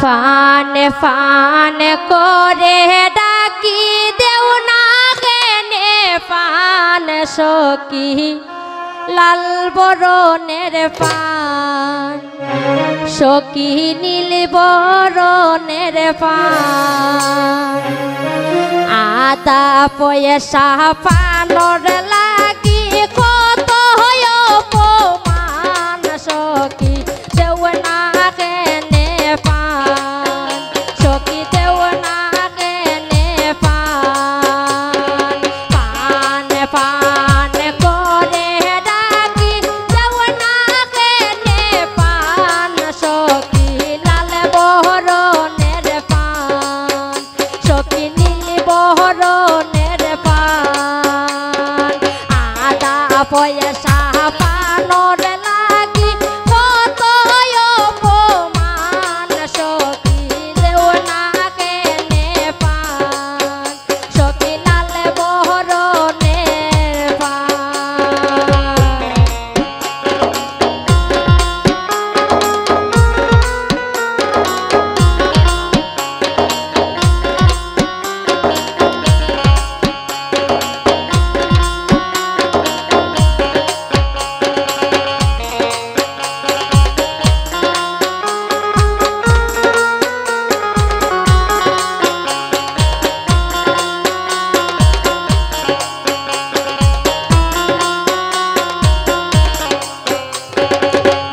ফানে ফানে করে ডাকি দেও না কেনে পান সখী লাল বরণের পান সখী নীল বরণের পান আদা পয়সা পানর লাগি কত অপমান সখী দেও না কেনে পান সখী দেও না কেনে পান পান পান করে ডাকি দেও না কেনে পান সখী লাল বরণের পান সখী নীল বরণের পান আদা পয়সা পানর লাগি কত অপমান সখী দেও না কেনে পান সখী লাল বরণের পান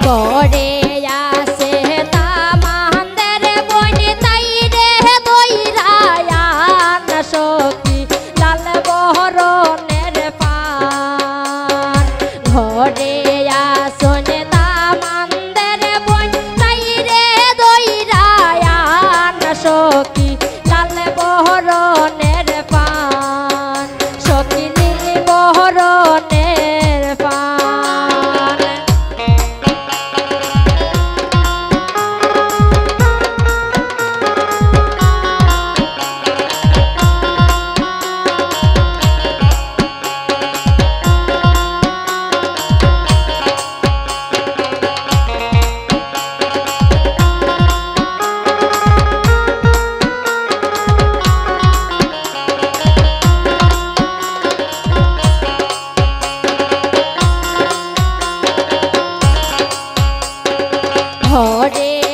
করে আসে তামান্দের বনি তাই রে দইরায়ান সখী লাল বরণের পান ঘরে আসনে তামান্দের বনি তাই রে দইরায়ান সখী লাল বরণের পান সখী নীল বরণের পান ঘরে